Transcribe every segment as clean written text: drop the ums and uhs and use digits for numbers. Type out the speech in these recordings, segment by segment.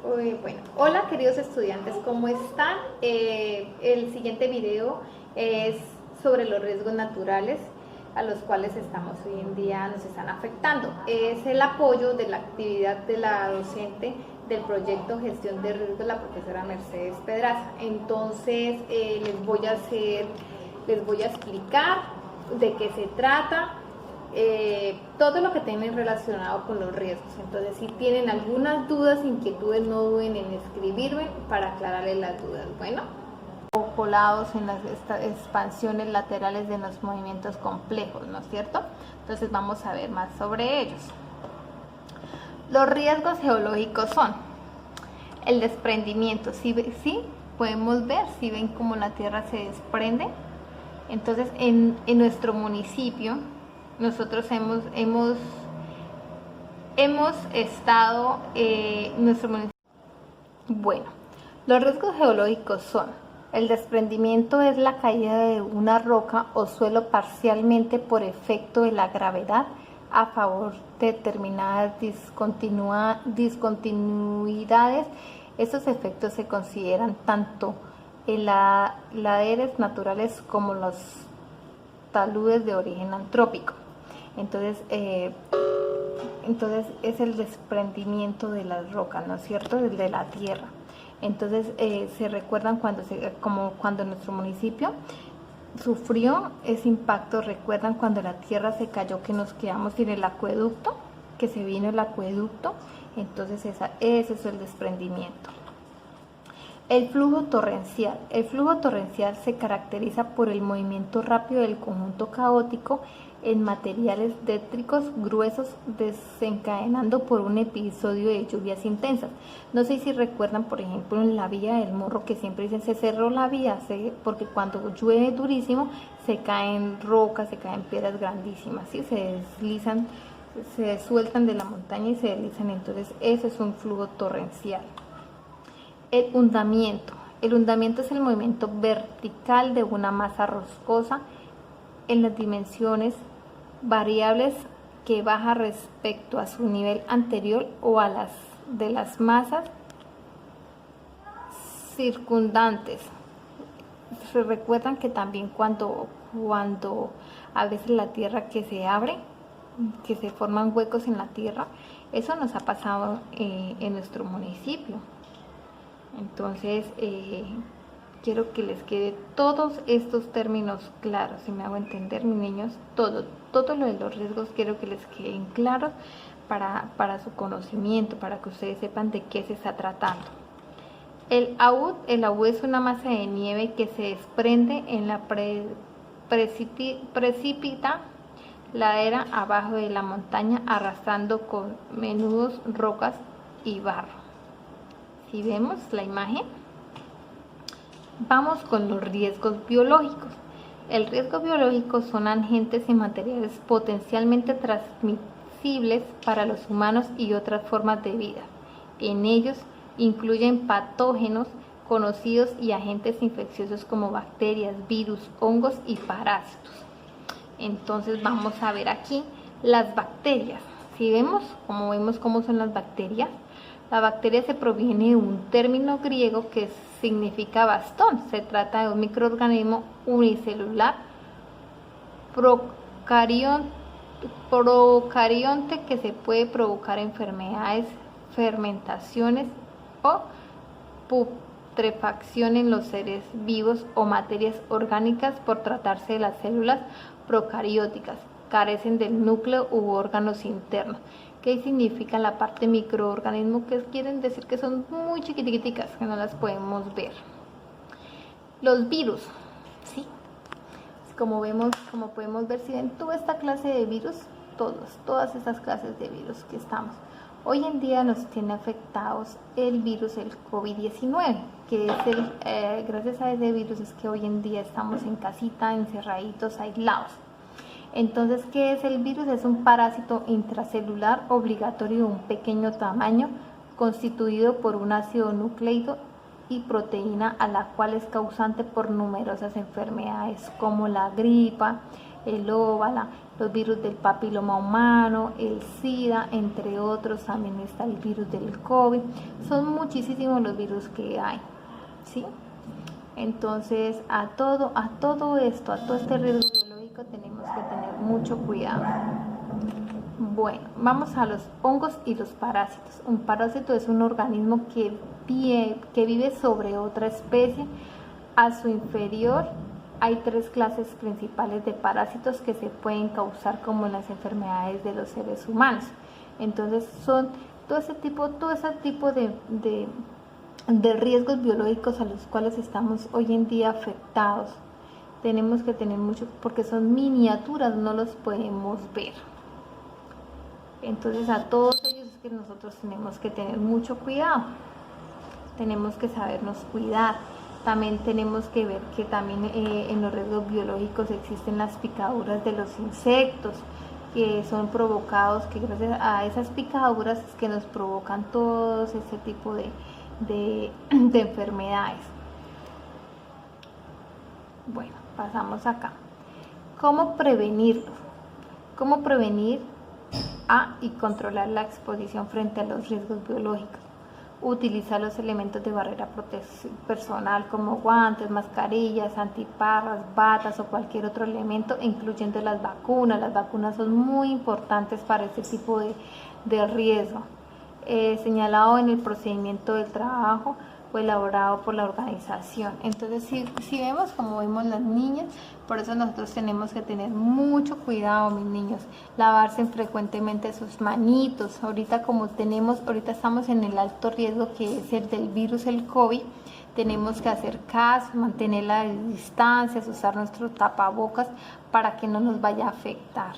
Bueno, hola queridos estudiantes, ¿cómo están? El siguiente video es sobre los riesgos naturales a los cuales estamos hoy en día nos están afectando. Es el apoyo de la actividad de la docente del proyecto Gestión de Riesgos, la profesora Mercedes Pedraza. Entonces les voy a explicar de qué se trata. Todo lo que tienen relacionado con los riesgos. Entonces, si tienen algunas dudas, inquietudes, no duden en escribirme para aclararles las dudas. Bueno, colados en las expansiones laterales de los movimientos complejos, ¿no es cierto? Entonces vamos a ver más sobre ellos. Los riesgos geológicos son el desprendimiento. ¿Sí podemos ver? ¿Sí ven cómo la tierra se desprende? Entonces en nuestro municipio nosotros hemos estado nuestro municipio. Bueno, los riesgos geológicos son: el desprendimiento es la caída de una roca o suelo parcialmente por efecto de la gravedad a favor de determinadas discontinuidades. Estos efectos se consideran tanto en laderas naturales como los taludes de origen antrópico. Entonces es el desprendimiento de las rocas, ¿no es cierto?, de la tierra. Entonces se recuerdan como cuando nuestro municipio sufrió ese impacto. Recuerdan cuando la tierra se cayó, que nos quedamos sin el acueducto, que se vino el acueducto. Entonces ese es el desprendimiento. El flujo torrencial. El flujo torrencial se caracteriza por el movimiento rápido del conjunto caótico en materiales détricos gruesos, desencadenando por un episodio de lluvias intensas. No sé si recuerdan, por ejemplo, en la vía del Morro, que siempre dicen se cerró la vía, porque cuando llueve durísimo se caen rocas, se caen piedras grandísimas, ¿sí? Se deslizan, se sueltan de la montaña y se deslizan. Entonces eso es un flujo torrencial. El hundamiento. El hundamiento es el movimiento vertical de una masa roscosa en las dimensiones variables que baja respecto a su nivel anterior o a las de las masas circundantes. Se recuerdan que también cuando a veces la tierra que se abre, que se forman huecos en la tierra, eso nos ha pasado en nuestro municipio. Entonces quiero que les quede todos estos términos claros, si me hago entender, mis niños. Todo lo de los riesgos quiero que les queden claros para su conocimiento, para que ustedes sepan de qué se está tratando. El AUD es una masa de nieve que se desprende en la precipita ladera abajo de la montaña, arrastrando con menudos rocas y barro. Si vemos la imagen, vamos con los riesgos biológicos. El riesgo biológico son agentes y materiales potencialmente transmisibles para los humanos y otras formas de vida. En ellos incluyen patógenos conocidos y agentes infecciosos como bacterias, virus, hongos y parásitos. Entonces vamos a ver aquí las bacterias. Si vemos cómo son las bacterias, la bacteria se proviene de un término griego que significa bastón. Se trata de un microorganismo unicelular procarionte que se puede provocar enfermedades, fermentaciones o putrefacción en los seres vivos o materias orgánicas por tratarse de las células procarióticas. Carecen del núcleo u órganos internos. ¿Qué significa la parte microorganismo? Que quieren decir que son muy chiquiticas, que no las podemos ver. Los virus, ¿sí? Como podemos ver, si ven toda esta clase de virus, todas estas clases de virus que estamos. Hoy en día nos tiene afectados el virus, el COVID-19, que es gracias a ese virus es que hoy en día estamos en casita, encerraditos, aislados. Entonces, ¿qué es el virus? Es un parásito intracelular obligatorio de un pequeño tamaño, constituido por un ácido nucleico y proteína, a la cual es causante por numerosas enfermedades como la gripa, el óvala, los virus del papiloma humano, el SIDA, entre otros. También está el virus del COVID. Son muchísimos los virus que hay, ¿sí? Entonces, a todo esto, a todo este riesgo biológico tenemos que tener mucho cuidado. Bueno, vamos a los hongos y los parásitos. Un parásito es un organismo que vive sobre otra especie. A su inferior hay 3 clases principales de parásitos que se pueden causar como en las enfermedades de los seres humanos. Entonces son todo ese tipo de riesgos biológicos a los cuales estamos hoy en día afectados. Tenemos que tener mucho, porque son miniaturas, no los podemos ver. Entonces a todos ellos es que nosotros tenemos que tener mucho cuidado, tenemos que sabernos cuidar. También tenemos que ver que también en los riesgos biológicos existen las picaduras de los insectos, que son provocados, que gracias a esas picaduras es que nos provocan todo ese tipo de enfermedades. Bueno, pasamos acá. ¿Cómo prevenirlo? ¿Cómo prevenir y controlar la exposición frente a los riesgos biológicos? Utilizar los elementos de barrera personal como guantes, mascarillas, antiparras, batas o cualquier otro elemento, incluyendo las vacunas. Las vacunas son muy importantes para este tipo de riesgo. Señalado en el procedimiento del trabajo o elaborado por la organización. Entonces, si vemos como vemos las niñas, por eso nosotros tenemos que tener mucho cuidado, mis niños, lavarse frecuentemente sus manitos. Ahorita estamos en el alto riesgo que es el del virus, el COVID, tenemos que hacer caso, mantener las distancias, usar nuestro tapabocas para que no nos vaya a afectar.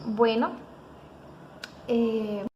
Bueno,